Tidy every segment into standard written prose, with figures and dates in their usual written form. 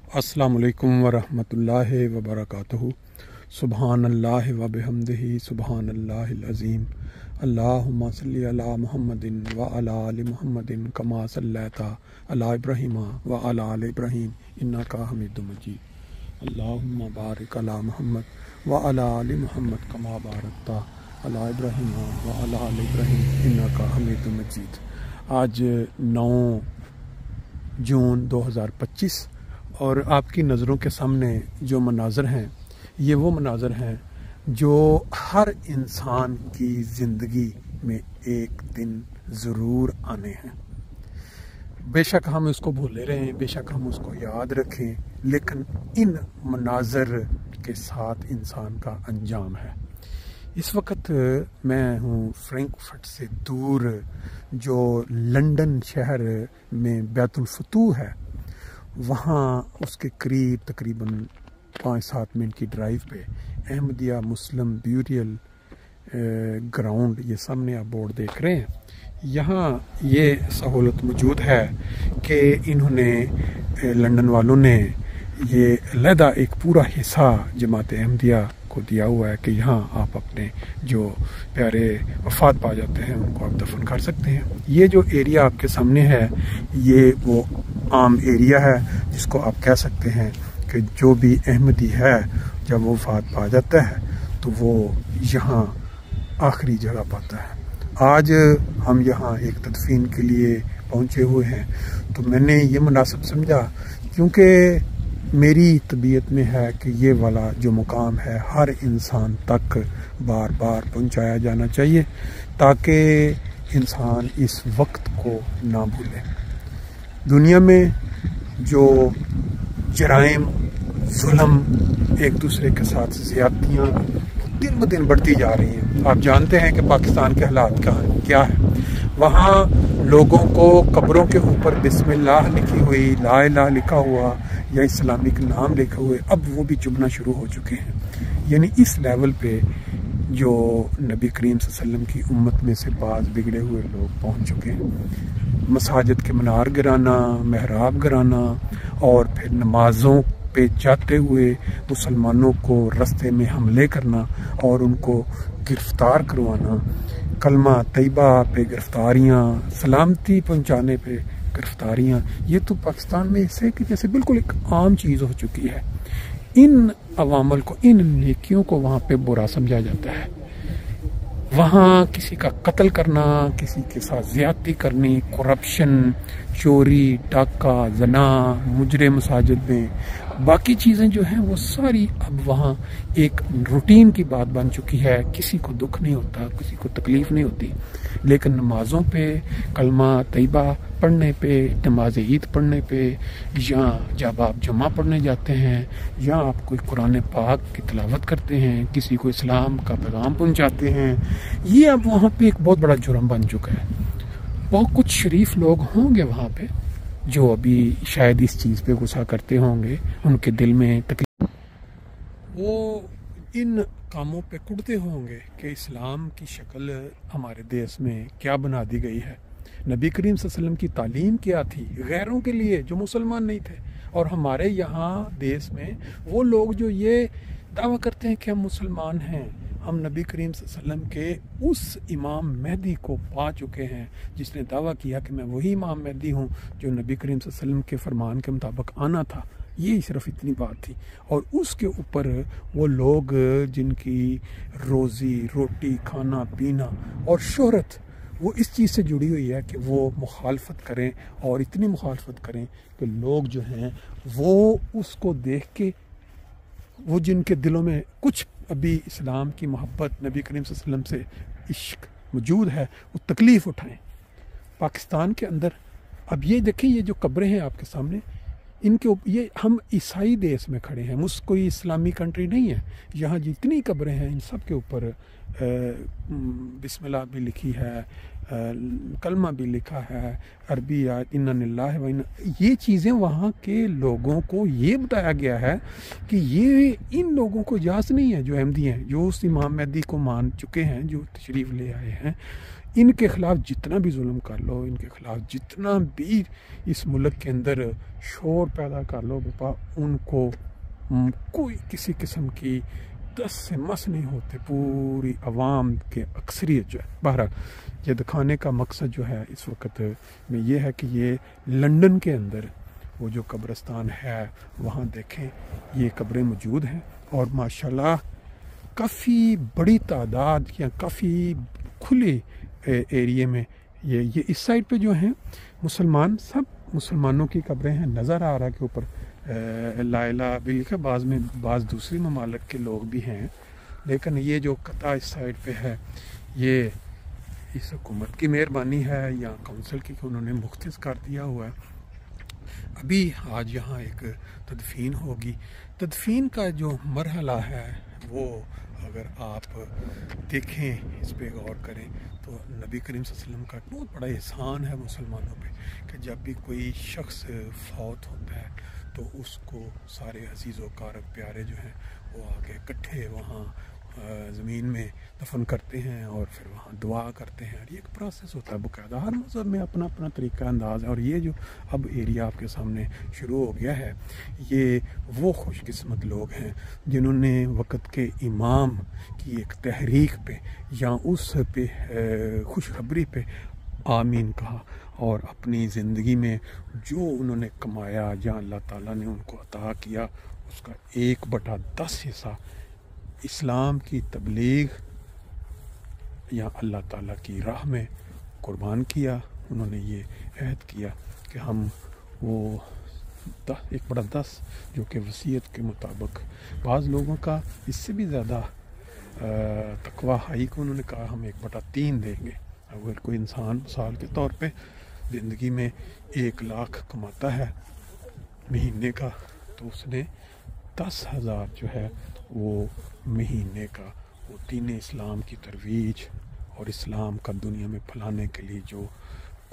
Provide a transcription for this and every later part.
अस्सलामुअलैकुम वरहमतुल्लाहि वबरकातुहू। सुबहानल्लाह व बिहम्दिही सुबहानल्लाहिल अज़ीम। अल्लाहुम्मा सल्लि अला मुहम्मदिन व अला आलि मुहम्मदिन कमा सल्लैता अला इब्राहीम व अला आलि इब्राहीम इन्नका हमीदुम मजीद। अल्लाहुम्मा बारिक अला मुहम्मद व अला आलि मुहम्मद कमा बारकता अला इब्राहीम व अला आलि इब्राहीम इन्नका हमीदुम मजीद। आज 9 जून 2025 और आपकी नज़रों के सामने जो मनाज़र हैं ये वो मनाज़र हैं जो हर इंसान की ज़िंदगी में एक दिन ज़रूर आने हैं। बेशक हम उसको भूले रहें, बेशक हम उसको याद रखें, लेकिन इन मनाज़र के साथ इंसान का अंजाम है। इस वक्त मैं हूँ फ्रैंकफर्ट से दूर जो लंदन शहर में बैतुल फतूह है, वहाँ उसके करीब तकरीबन 5-7 मिनट की ड्राइव पे अहमदिया मुस्लिम ब्यूरियल ग्राउंड, ये सामने आप बोर्ड देख रहे हैं, यहाँ ये सहूलत मौजूद है कि इन्होंने लंदन वालों ने ये अलहदा एक पूरा हिस्सा जमात अहमदिया को दिया हुआ है कि यहाँ आप अपने जो प्यारे वफात पा जाते हैं उनको आप दफन कर सकते हैं। ये जो एरिया आपके सामने है ये वो आम एरिया है जिसको आप कह सकते हैं कि जो भी अहमदी है जब वो वफात पा जाता है तो वो यहाँ आखिरी जगह पाता है। आज हम यहाँ एक तदफीन के लिए पहुँचे हुए हैं, तो मैंने ये मुनासिब समझा क्योंकि मेरी तबीयत में है कि ये वाला जो मुकाम है हर इंसान तक बार बार पहुँचाया जाना चाहिए ताकि इंसान इस वक्त को ना भूले। दुनिया में जो जराइम, जुल्म, एक दूसरे के साथ ज़्यादतियाँ दिन ब दिन बढ़ती जा रही हैं। आप जानते हैं कि पाकिस्तान के हालात क्या है। वहाँ लोगों को कब्रों के ऊपर बिस्मिल्लाह लिखी हुई, ला इलाहा लिखा हुआ या इस्लामिक नाम लिखे हुए अब वो भी चुभना शुरू हो चुके हैं। यानी इस लेवल पे जो नबी करीम सल्लल्लाहु अलैहि वसल्लम की उम्मत में से बाज़ बिगड़े हुए लोग पहुँच चुके हैं। मसाजिद के मीनार गिराना, महराब गिराना और फिर नमाज़ों पे जाते हुए मुसलमानों को रास्ते में हमले करना और उनको गिरफ्तार करवाना, कलमा तैयबा पे गिरफ्तारियाँ, सलामती पहुँचाने पे गिरफ्तारियाँ, ये तो पाकिस्तान में ऐसे कि जैसे बिल्कुल एक आम चीज़ हो चुकी है। इन अवामल को, इन नेकियों को वहाँ पे बुरा समझा जाता है। वहाँ किसी का कत्ल करना, किसी के साथ ज़्यादती करनी, करप्शन, चोरी, डाका, जना, मुजरे मसाजिद में, बाकी चीज़ें जो हैं वो सारी अब वहाँ एक रूटीन की बात बन चुकी है। किसी को दुख नहीं होता, किसी को तकलीफ़ नहीं होती, लेकिन नमाज़ों पे, कलमा तैयबा पढ़ने पे, नमाज ईद पढ़ने पे, या जब आप जुमा पढ़ने जाते हैं, या आप कोई कुरान पाक की तिलावत करते हैं, किसी को इस्लाम का पैगाम पहुंचाते हैं, ये अब वहाँ पे एक बहुत बड़ा जुर्म बन चुका है। बहुत कुछ शरीफ लोग होंगे वहाँ पे जो अभी शायद इस चीज़ पे गुस्सा करते होंगे, उनके दिल में तकलीफ, वो इन कामों पे कुड़ते होंगे कि इस्लाम की शक्ल हमारे देश में क्या बना दी गई है। नबी करीम सल्लल्लाहु अलैहि वसल्लम की तालीम क्या थी गैरों के लिए जो मुसलमान नहीं थे, और हमारे यहाँ देश में वो लोग जो ये दावा करते हैं कि हम मुसलमान हैं, हम नबी करीम सल्लल्लाहु अलैहि वसल्लम के उस इमाम मेहदी को पा चुके हैं जिसने दावा किया कि मैं वही इमाम मेहदी हूँ जो नबी करीम सल्लल्लाहु अलैहि वसल्लम के फरमान के मुताबिक आना था। ये सिर्फ इतनी बात थी, और उसके ऊपर वो लोग जिनकी रोज़ी रोटी, खाना पीना और शोहरत वो इस चीज़ से जुड़ी हुई है कि वो मुखालफत करें, और इतनी मुखालफत करें कि लोग जो हैं वो उसको देख के, वो जिनके दिलों में कुछ अभी इस्लाम की मोहब्बत, नबी करीम सल्लल्लाहु अलैहि वसल्लम से इश्क मौजूद है, वो तकलीफ़ उठाएं। पाकिस्तान के अंदर अब ये देखें, ये जो कब्रें हैं आपके सामने, इनके ये हम ईसाई देश में खड़े हैं, कोई इस्लामी कंट्री नहीं है। यहाँ जितनी कब्रें हैं इन सब के ऊपर बिस्मिल्लाह भी लिखी है, कलमा भी लिखा है, अरबी आयत इन्ना लिल्लाहि व इन्ना, ये चीज़ें वहाँ के लोगों को ये बताया गया है कि ये इन लोगों को इजाज़त नहीं है, जो अहमदी हैं, जो उस इमाम मेहदी को मान चुके हैं, जो तशरीफ़ ले आए हैं, इनके ख़िलाफ़ जितना भी जुल्म कर लो, इनके ख़िलाफ़ जितना भी इस मुल्क के अंदर शोर पैदा कर लो बापा, उनको कोई किसी किस्म की दस से मस नहीं होते। पूरी आवाम के अक्सरियत जो है, बहरहाल ये दिखाने का मकसद जो है इस वक्त में ये है कि ये लंदन के अंदर वो जो कब्रिस्तान है वहाँ देखें, ये कब्रें मौजूद हैं और माशाल्लाह काफ़ी बड़ी तादाद या काफ़ी खुले एरिए में ये इस साइड पे जो हैं मुसलमान, सब मुसलमानों की कब्रें हैं। नज़र आ रहा है कि ऊपर लाइला भी लिखा, बाज़ में बाज़ दूसरी ममालिक के लोग भी हैं, लेकिन ये जो कता इस साइड पे है ये इस हुकूमत की मेहरबानी है या काउंसिल की, कि उन्होंने मुख्तस कर दिया हुआ है। अभी आज यहाँ एक तदफीन होगी। तदफीन का जो मरहला है वो अगर आप देखें, इस पे गौर करें तो नबी करीम सल्लल्लाहु अलैहि वसल्लम का बहुत बड़ा एहसान है मुसलमानों पे कि जब भी कोई शख्स फौत होता है तो उसको सारे अजीज़ व कारब प्यारे जो हैं वो आके इकट्ठे वहाँ ज़मीन में दफन करते हैं और फिर वहाँ दुआ करते हैं। और ये एक प्रोसेस होता है बाकायदा, हर मज़हब में अपना अपना तरीका अंदाज़ है। और ये जो अब एरिया आपके सामने शुरू हो गया है, ये वो खुशकिस्मत लोग हैं जिन्होंने वक़्त के इमाम की एक तहरीक पे या उस पे खुशखबरी पे आमीन कहा और अपनी ज़िंदगी में जो उन्होंने कमाया या अल्लाह ताला ने उनको अता किया उसका 1/10 हिस्सा इस्लाम की तबलीग या अल्लाह ताला की राह में कुर्बान किया। उन्होंने ये अहद किया कि हम वो 1/10 जो कि वसीयत के मुताबिक, बाज़ लोगों का इससे भी ज़्यादा तकवा हाई को उन्होंने कहा हम 1/3 देंगे। अगर कोई इंसान मिसाल के तौर पे ज़िंदगी में 1 लाख कमाता है महीने का, तो उसने 10,000 जो है वो महीने का वो दीन इस्लाम की तरवीज और इस्लाम का दुनिया में फैलाने के लिए जो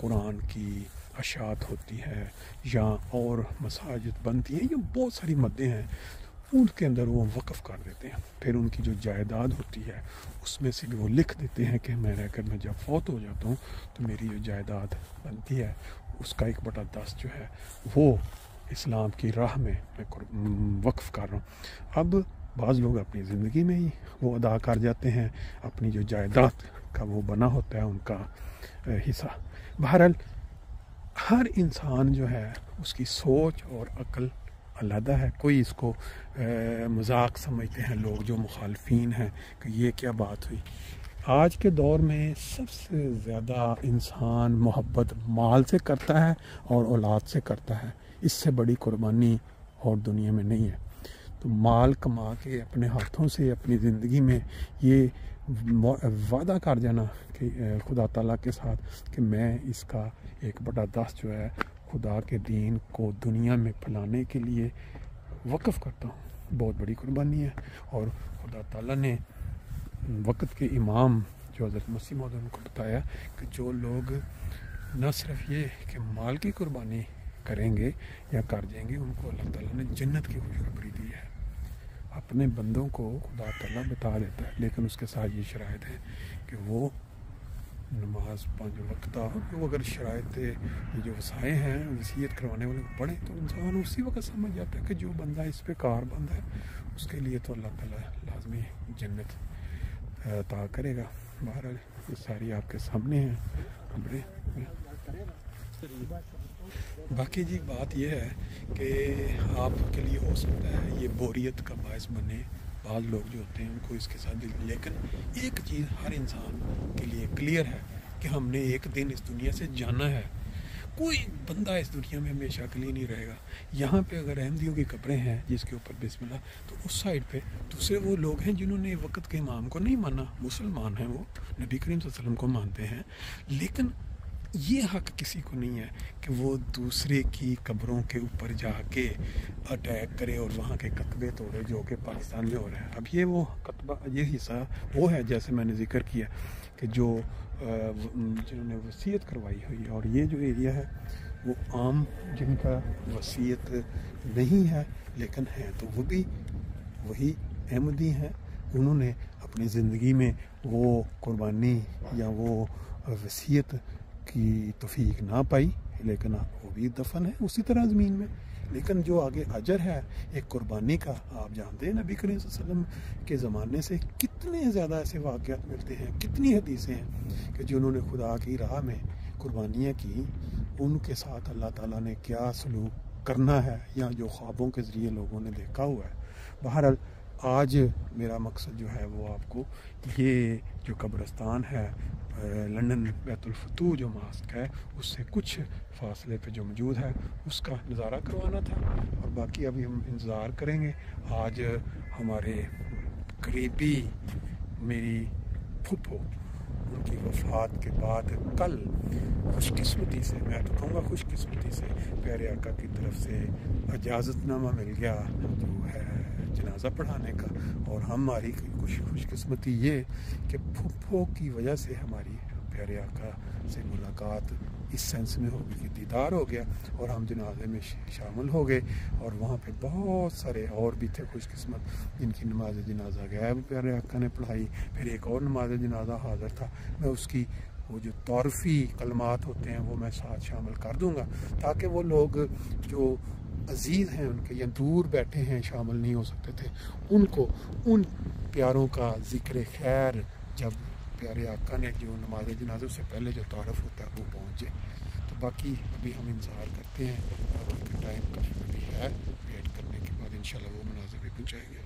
कुरान की अशात होती है या और मसाजिद बनती हैं, ये बहुत सारी मद्दें हैं, उनके अंदर वो वक़्फ़ कर देते हैं। फिर उनकी जो जायदाद होती है उसमें से भी वो लिख देते हैं कि मैं जब फौत हो जाता हूँ तो मेरी जो जायदाद बनती है उसका 1/10 जो है वो इस्लाम की राह में मैं वक्फ़ कर रहा हूँ। अब बाज़ लोग अपनी ज़िंदगी में ही वो अदा कर जाते हैं, अपनी जो जायदाद का वो बना होता है उनका हिस्सा। बहरहाल हर इंसान जो है उसकी सोच और अक्ल अलहदा है। कोई इसको मजाक समझते हैं लोग जो मुखालफीन हैं कि ये क्या बात हुई। आज के दौर में सबसे ज़्यादा इंसान मोहब्बत माल से करता है और औलाद से करता है, इससे बड़ी कुर्बानी और दुनिया में नहीं है। तो माल कमा के अपने हाथों से अपनी ज़िंदगी में ये वादा कर जाना कि खुदा ताला के साथ कि मैं इसका 1/10 जो है खुदा के दीन को दुनिया में फैलाने के लिए वक़्फ़ करता हूँ, बहुत बड़ी कुर्बानी है। और खुदा ताला ने वक़्त के इमाम जो हज़रत मसीह मौद उनको बताया कि जो लोग न सिर्फ ये कि माल की कुर्बानी करेंगे या कर देंगे, उनको अल्लाह ताला ने जन्नत की खुशखबरी दी है। अपने बंदों को खुदा ताला बता देता है, लेकिन उसके साथ ये शराइत है कि वो नमाज 5 वक्त, वो अगर शराइत ये जो वसाए हैं वसीयत करवाने वाले को पढ़े तो इंसान उसी वक्त समझ जाता है कि जो बंदा इस पे कारबंद है उसके लिए तो अल्लाह ताला लाजमी जन्नत अता करेगा। बहरहाल ये सारी आपके सामने हैं। बाकी जी बात यह है कि आपके लिए हो सकता है ये बोरियत का बायस बने, बाज़ लोग जो होते हैं उनको इसके साथ दिल, लेकिन एक चीज़ हर इंसान के लिए क्लियर है कि हमने एक दिन इस दुनिया से जाना है। कोई बंदा इस दुनिया में हमेशा के लिए नहीं रहेगा। यहाँ पे अगर अहमदियों की कब्रें हैं जिसके ऊपर बिस्मिल्लाह, तो उस साइड पे दूसरे वो लोग हैं जिन्होंने वक़्त के इमाम को नहीं माना, मुसलमान हैं, वो नबी करीम सल्लल्लाहु अलैहि वसल्लम को मानते हैं, लेकिन ये हक़ किसी को नहीं है कि वो दूसरे की कब्रों के ऊपर जाके अटैक करे और वहाँ के कतबे तोड़े जो कि पाकिस्तान में हो रहा है। अब ये वो कतबा, ये हिस्सा वो है जैसे मैंने जिक्र किया कि जो जिन्होंने वसीयत करवाई हुई है, और ये जो एरिया है वो आम जिनका वसीयत नहीं है लेकिन हैं तो वो भी वही अहमदी हैं। उन्होंने अपनी ज़िंदगी में वो कुर्बानी या वो वसीयत की तौफीक ना पाई, लेकिन वो भी दफन है उसी तरह ज़मीन में। लेकिन जो आगे अजर है एक कुर्बानी का, आप जानते हैं नबी करीम सल्लल्लाहु अलैहि वसल्लम के ज़माने से कितने ज़्यादा ऐसे वाक़यात मिलते हैं, कितनी हदीसें हैं कि जिन्होंने खुदा की राह में कुर्बानियाँ की, उनके साथ अल्लाह ताला ने क्या सलूक करना है, या जो ख्वाबों के ज़रिए लोगों ने देखा हुआ है। बहरहाल आज मेरा मकसद जो है वो आपको ये जो कब्रिस्तान है लंदन बैतुल फतूह जो मास्क है उससे कुछ फासले पे जो मौजूद है उसका नज़ारा करवाना था। और बाकी अभी हम इंतज़ार करेंगे। आज हमारे करीबी मेरी फूफो उनकी वफ़ात के बाद कल खुशकिस्मती से, मैं तो कहूँगा खुशकिस्मती से, प्यारे आका की तरफ से इजाज़तनामा मिल गया जो है जनाजा पढ़ाने का। और हमारी खुशकिस्मती ये कि फूफो की वजह से हमारी प्यारे आका से मुलाकात इस सेंस में होगी कि दीदार हो गया और हम जनाजे में शामिल हो गए। और वहाँ पे बहुत सारे और भी थे खुशकिस्मत जिनकी नमाज जनाजा गैब प्यारे आका ने पढ़ाई। फिर एक और नमाज जनाजा हाज़िर था, मैं उसकी वो जो तौरफ़ी कलमात होते हैं वो मैं साथ शामिल कर दूँगा, ताकि वो लोग जो अजीज़ हैं उनके या दूर बैठे हैं शामिल नहीं हो सकते थे, उनको उन प्यारों का ज़िक्र खैर जब प्यारे आका ने जो नमाज जनाज़े से पहले जो तारफ़ होता है वो पहुँचे। तो बाकी अभी हम इंतज़ार करते हैं, अभी टाइम काफ़ी है, वेट करने के बाद इंशाल्लाह वो मनाज़िर भी पहुँचाएंगे।